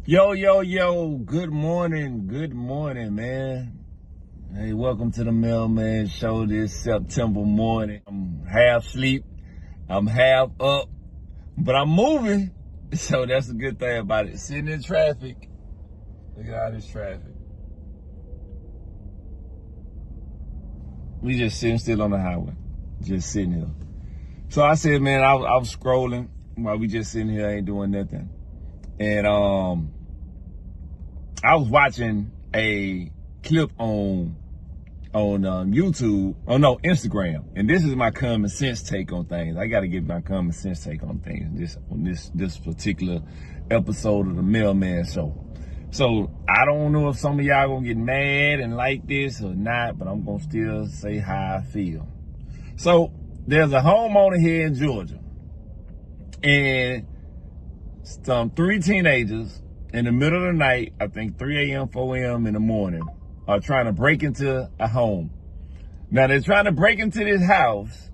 Yo, good morning, man. Hey, welcome to the Mailman Show this September morning. I'm half asleep, I'm half up, but I'm moving, so that's a good thing about it. Sitting in traffic, look at all this traffic. We just sitting still on the highway, just sitting here. So I said, man, I was scrolling while we just sitting here, ain't doing nothing. And I was watching a clip on YouTube, Instagram, and this is my common sense take on things. I got to give my common sense take on things on this particular episode of the Mailman Show. So I don't know if some of y'all gonna get mad and like this or not, but I'm gonna still say how I feel. So there's a homeowner here in Georgia, and some 3 teenagers in the middle of the night, I think 3 a.m., 4 a.m. in the morning, are trying to break into a home. Now, they're trying to break into this house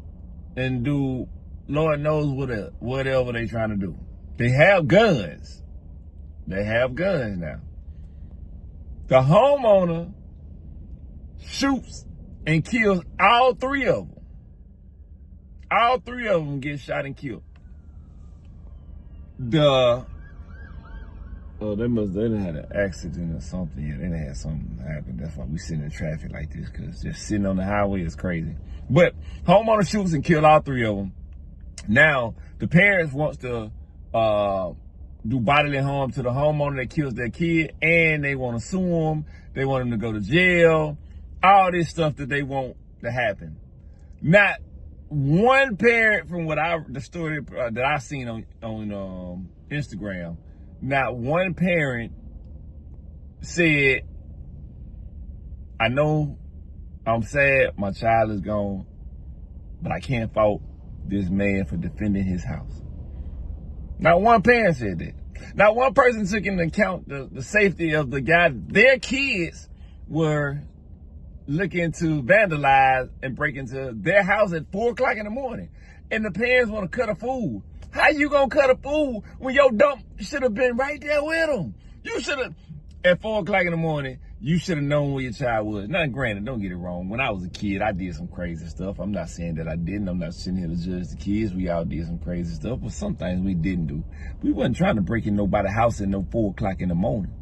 and do Lord knows whatever they're trying to do. They have guns. They have guns now. The homeowner shoots and kills all 3 of them. All 3 of them get shot and killed. They done had an accident or something. Yeah, they done had something happen. That's why we sitting in traffic like this, because just sitting on the highway is crazy. But homeowner shoots and kill all 3 of them. Now, the parents wants to do bodily harm to the homeowner that kills their kid, and they want to sue him. They want him to go to jail. All this stuff that they want to happen. Not one parent, from the story that I seen on Instagram, not one parent said, I know I'm sad my child is gone, but I can't fault this man for defending his house. Not one parent said that. Not one person took into account the safety of the guy. Their kids were looking to vandalize and break into their house at 4 o'clock in the morning. And the parents want to cut a fool. How you gonna cut a fool when your dump should have been right there with him? You should have, at 4 o'clock in the morning, you should have known where your child was. Now, granted, don't get it wrong. When I was a kid, I did some crazy stuff. I'm not saying that I didn't. I'm not sitting here to judge the kids. We all did some crazy stuff, but some things we didn't do. We wasn't trying to break in nobody's house at no 4 o'clock in the morning.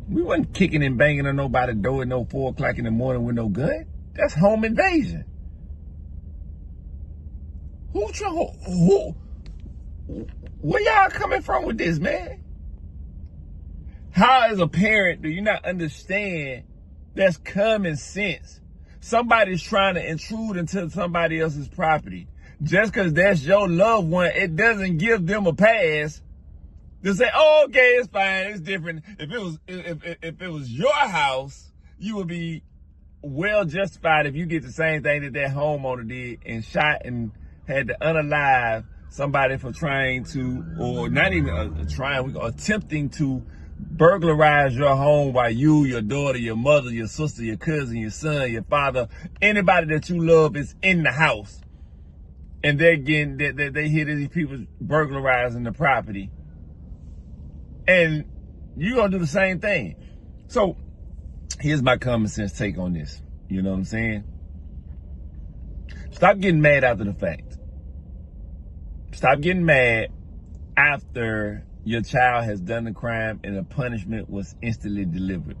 We wasn't kicking and banging on nobody's door at no 4 o'clock in the morning with no gun. That's home invasion. Where y'all coming from with this, man? How, as a parent, do you not understand that's common sense? Somebody's trying to intrude into somebody else's property. Just because that's your loved one, it doesn't give them a pass to say, oh, okay, it's fine, it's different. If it was your house, you would be well justified if you get the same thing that homeowner did and shot and had to unalive somebody for trying to, or not even attempting to burglarize your home while you, your daughter, your mother, your sister, your cousin, your son, your father, anybody that you love is in the house. And they hear these people burglarizing the property. And you're going to do the same thing. So here's my common sense take on this. You know what I'm saying? Stop getting mad after the fact. Stop getting mad after your child has done the crime and the punishment was instantly delivered.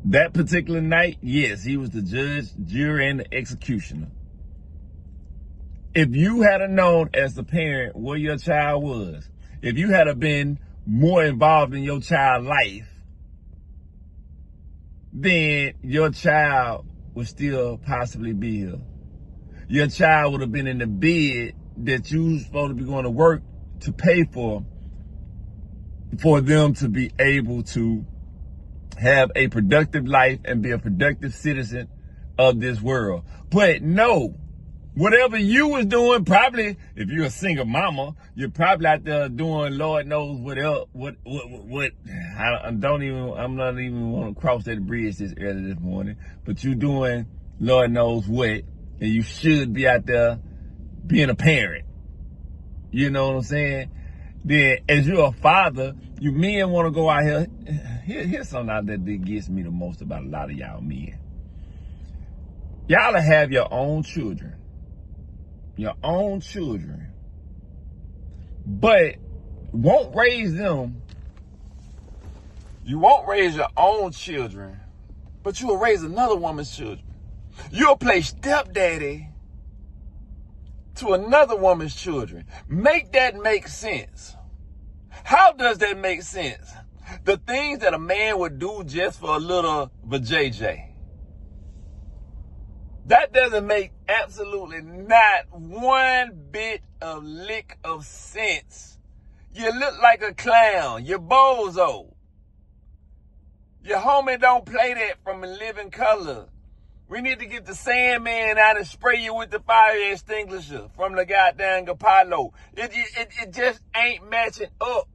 That particular night, yes, he was the judge, jury, and the executioner. If you had known as the parent where your child was, if you had been more involved in your child's life, then your child would still possibly be here. Your child would have been in the bed that you was supposed to be going to work to pay for them to be able to have a productive life and be a productive citizen of this world. But no, whatever you was doing, probably if you're a single mama, you're probably out there doing Lord knows what else. I'm not even want to cross that bridge this early this morning. But you doing Lord knows what, and you should be out there being a parent. You know what I'm saying? then as you're a father, you men want to go out here. Here's something out there that gets me the most about a lot of y'all men. Y'all have your own children. Your own children. But won't raise them. You won't raise your own children, but you'll raise another woman's children. You'll play stepdaddy to another woman's children. Make that make sense. How does that make sense? The things that a man would do just for a little vajayjay. That doesn't make absolutely not one bit of lick of sense. You look like a clown. You're bozo. Your homie don't play that from a living color. We need to get the Sandman out and spray you with the fire extinguisher from the goddamn Apollo. It just ain't matching up.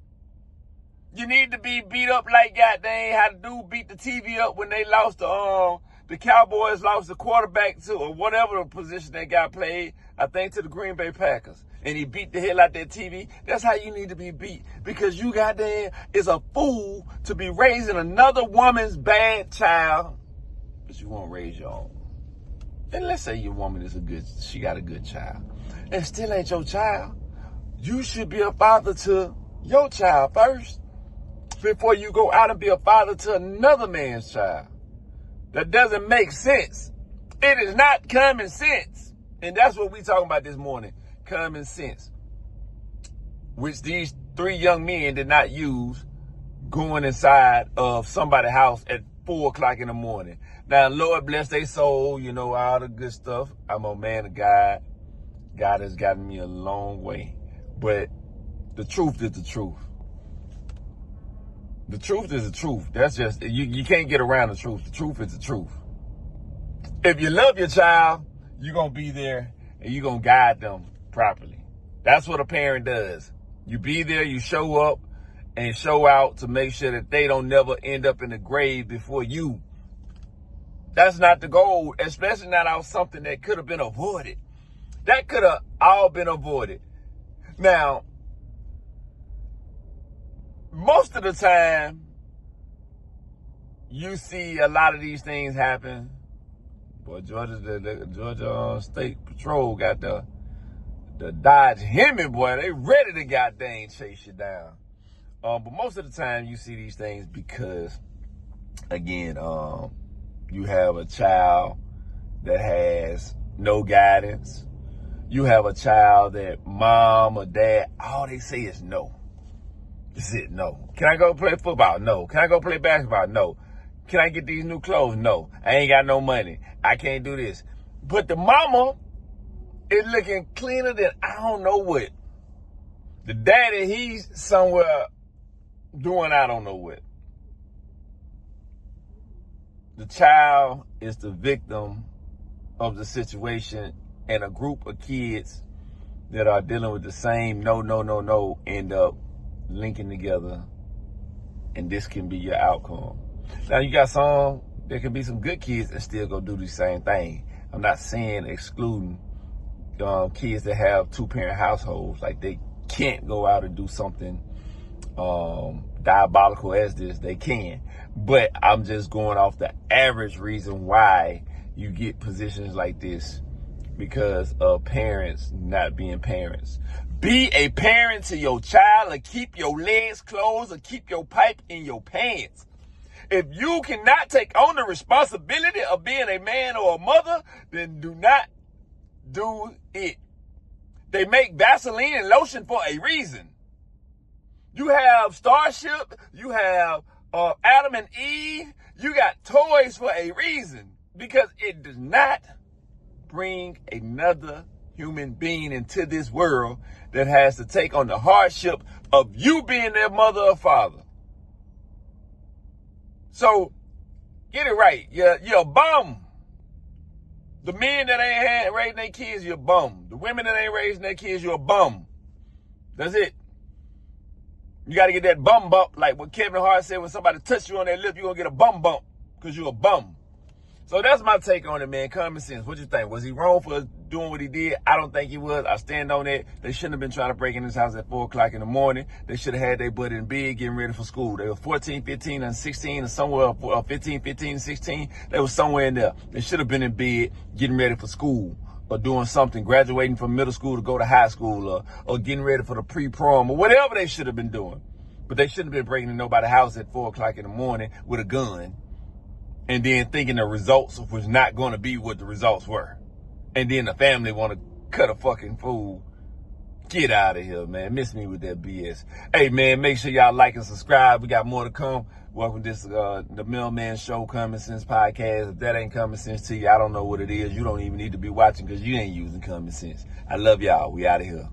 You need to be beat up like goddamn how the dude beat the TV up when they lost the Cowboys lost the quarterback to, or whatever the position they got played, I think to the Green Bay Packers. And he beat the hell out that TV. That's how you need to be beat. Because you goddamn is a fool to be raising another woman's bad child, but you won't raise your own. And let's say your woman is she got a good child. And still ain't your child. You should be a father to your child first before you go out and be a father to another man's child. That doesn't make sense. It is not common sense. And that's what we talking about this morning. Common sense. Which these three young men did not use going inside of somebody's house at 4 o'clock in the morning. Now, Lord bless their soul, you know, all the good stuff. I'm a man of God. God has gotten me a long way. But the truth is the truth. The truth is the truth. That's just, you can't get around the truth. The truth is the truth. If you love your child, you're going to be there and you're going to guide them properly. That's what a parent does. You be there, you show up and show out to make sure that they don't never end up in the grave before you. That's not the goal, especially not out something that could have been avoided. That could have all been avoided. Now, most of the time, you see a lot of these things happen. Boy, the Georgia State Patrol got the Dodge Hemi, boy. They ready to goddamn chase you down. But most of the time, you see these things because, again, you have a child that has no guidance. You have a child that mom or dad, all they say is no. That's it, no. Can I go play football? No. Can I go play basketball? No. Can I get these new clothes? No. I ain't got no money. I can't do this. But the mama is looking cleaner than I don't know what. The daddy, he's somewhere doing I don't know what. The child is the victim of the situation, and a group of kids that are dealing with the same no end up linking together, and this can be your outcome. Now, you got there can be some good kids that still go do the same thing. I'm not saying excluding kids that have 2-parent households, like they can't go out and do something diabolical as this. They can. But I'm just going off the average reason why you get positions like this, because of parents not being parents. Be a parent to your child, or keep your legs closed, or keep your pipe in your pants. If you cannot take on the responsibility of being a man or a mother, then do not do it. They make Vaseline and lotion for a reason. You have Starship, you have Adam and Eve, you got toys for a reason, because it does not bring another human being into this world that has to take on the hardship of you being their mother or father. So, get it right. You're a bum. The men that ain't raising their kids, you're a bum. The women that ain't raising their kids, you're a bum. That's it. You got to get that bum bump, like what Kevin Hart said, when somebody touch you on that lip, you're going to get a bum bump because you're a bum. So that's my take on it, man. Common sense. What you think? Was he wrong for doing what he did? I don't think he was. I stand on that. They shouldn't have been trying to break in his house at 4 o'clock in the morning. They should have had their butt in bed getting ready for school. They were 14, 15, and 16, or somewhere, 15, 15, 16. They were somewhere in there. They should have been in bed getting ready for school, or doing something, graduating from middle school to go to high school, or getting ready for the pre-prom, or whatever they should have been doing. But they shouldn't have been breaking in nobody's house at 4 o'clock in the morning with a gun, and then thinking the results was not going to be what the results were. And then the family want to cut a fucking fool. Get out of here, man. Miss me with that BS. Hey, man, make sure y'all like and subscribe. We got more to come. Welcome to this, the Mailman Show, Common Sense Podcast. If that ain't common sense to you, I don't know what it is. You don't even need to be watching because you ain't using common sense. I love y'all. We out of here.